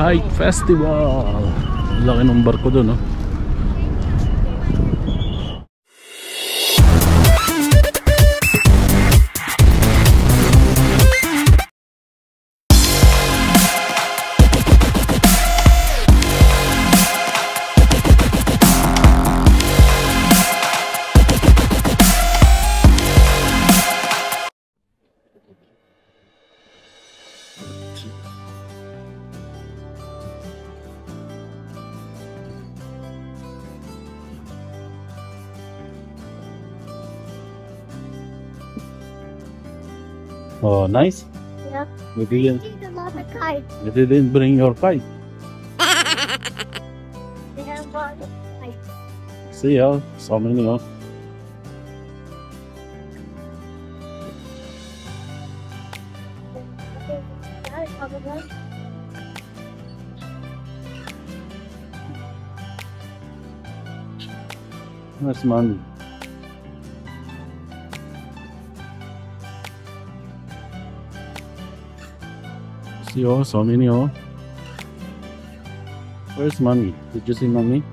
Kite Festival. Laki ng barko doon, no? Oh, nice. Yeah. You didn't, There's a lot of kites. you didn't bring your kite. They have a lot of kites. See, oh, so many, oh. That is probably. That's money. See, oh, so many, oh. Where's mommy? Did you see mommy?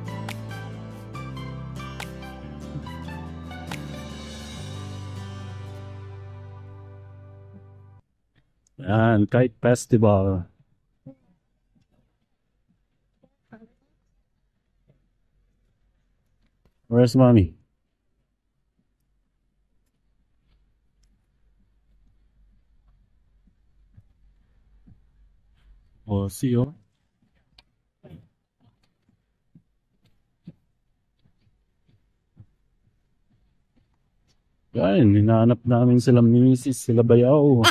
And Kite Festival. Where's mommy? Oh, see, oh. Yan, hinahanap namin sila misis, sila bayaw.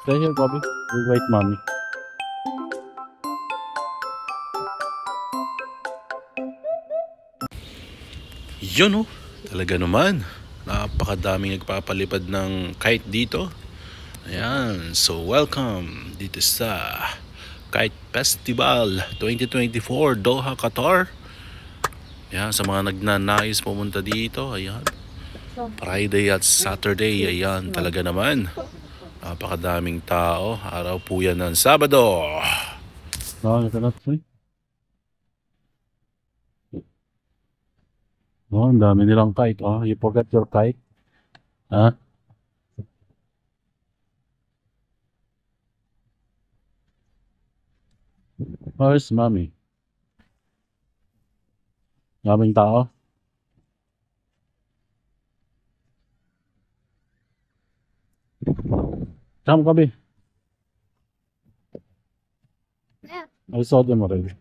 Stay here, Bobby. We'll wait, mommy. Yun oh, talaga naman. Napakadaming nagpapalipad ng kite dito. Ayan, so welcome dito sa Kite Festival 2024 Doha, Qatar. Ayan, sa mga nagnanais pumunta dito, ayan. Friday at Saturday, ayan, talaga naman. Napakadaming tao. Araw po yan ng Sabado. Oh, look at that tree. Oh, ang dami nilang kite. Oh, you forgot your kite? Huh? Where's mommy? Daming tao. Come, Bobby. Yeah. I saw them already.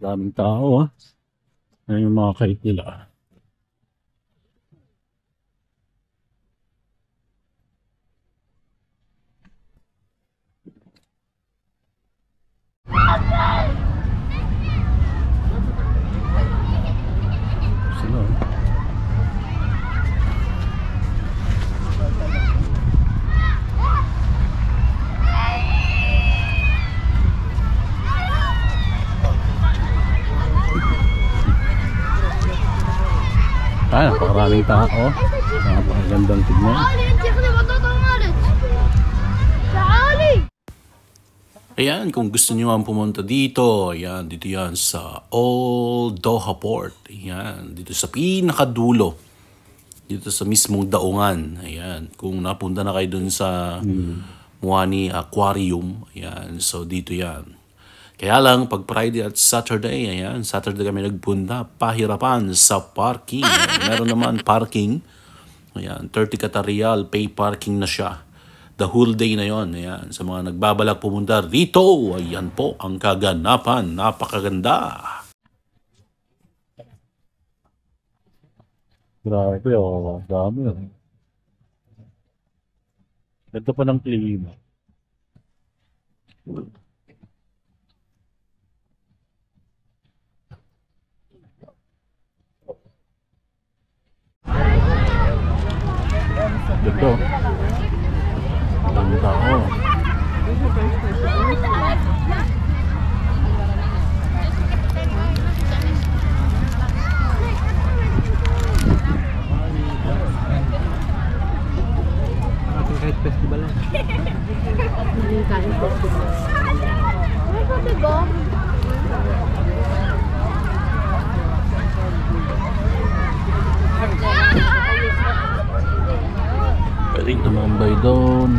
Daming tao, ah. Ayan yung mga kite nila. Sila, oh. Ay, napakaraming tao. Napakagandang tignan. Ayan, kung gusto nyo man pumunta dito, ayan, dito yan sa Old Doha Port. Ayan, dito sa pinakadulo. Dito sa mismong daungan. Ayan, kung napunta na kayo dun sa Muani Aquarium. Ayan, so dito yan. Kaya lang, pag Friday at Saturday, ayan, Saturday kami nagpunta, pahirapan sa parking. Ayan, meron naman parking. Ayan, 30 Qatar Riyal, pay parking na siya. the whole day na yon. Ayan, sa mga nagbabalak pumunta dito, ayan po ang kaganapan. Napakaganda. Grabe, oh. Dami, oh. Ganda pa ng klima. Ganda, oh. Ang tao. Kahit festival lang. Ano ba, diba? Pwede tumambay doon.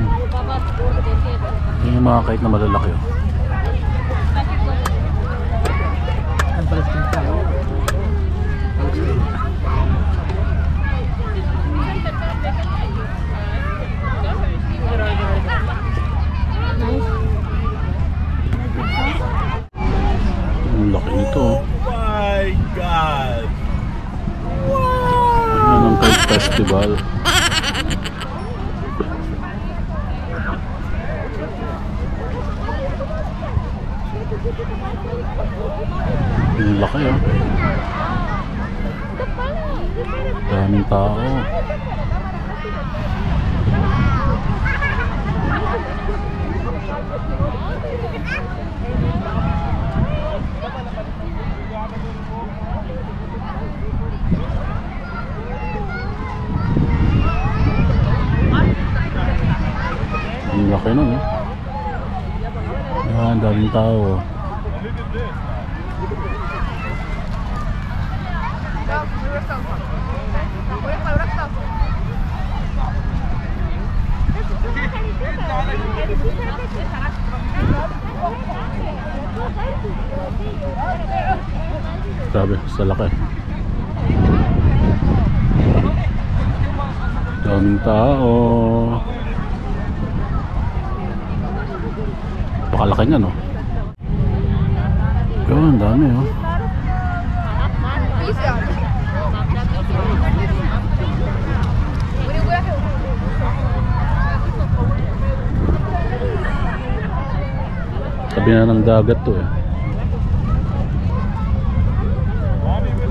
Yung mga kahit na malalaki, oh. Ang Palestine ka. Ang laki nito, oh. My God! Yan ang Kite Festival. Ang laki, oh. Daming tao. Ang laki nun, eh. Ayan, daming tao. Grabe, sa laki. Daming tao. Pakalaki niya, no? Yun, dami, oh. Tabi na ng dagat to, eh.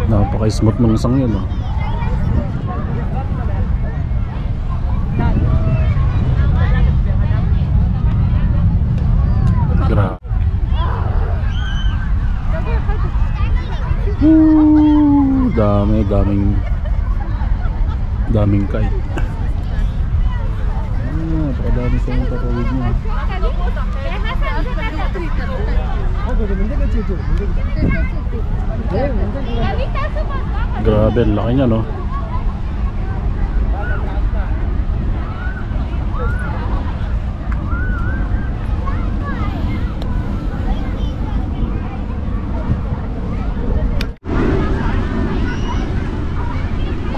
Napaka-smooth ng isang yun, oh. Grabe. Daming kite. Napakadami sa yung tatawid niya. Grabe, ang laki niya, no?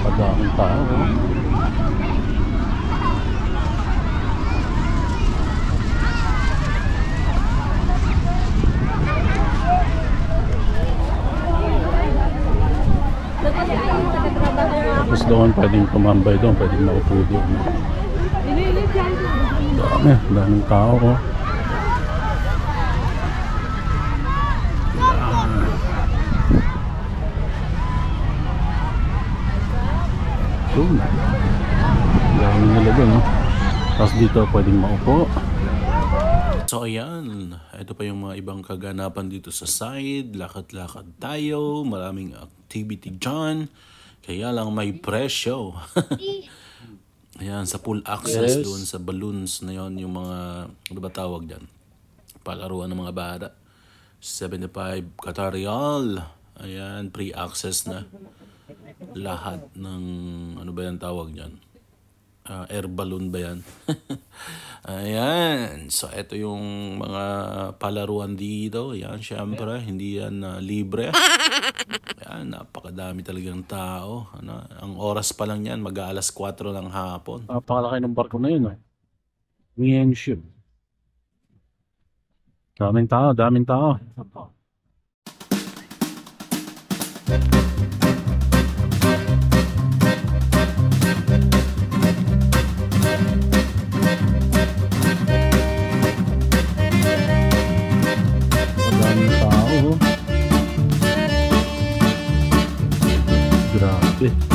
Napakadaming tao, oh. Tapos doon pwedeng tumambay doon, pwedeng maupo doon. Daming tao, oh. Doon. Daming nila doon, oh. Tapos dito pwedeng maupo. So ayan, ito pa yung mga ibang kaganapan dito sa side. Lakad-lakad tayo, maraming activity dyan. Kaya lang may presyo. Ayan, sa pool access Yes. doon sa balloons na yon, yung mga, ano ba tawag dyan? Palaruan ng mga bata. 75 Qatar Riyal. Ayan, pre-access na. Lahat ng, ano ba yan tawag dyan? Air balloon ba yan? Ayan. So, ito yung mga palaruan dito. Ayan, syempre, hindi yan libre. Ayan, napakadami talagang tao. Ano, ang oras pa lang yan, mag-aalas 4 ng hapon. Napakalaki ng barko na yun, oh. Mienshu. Daming tao, daming tao. Daming tao. Grabe.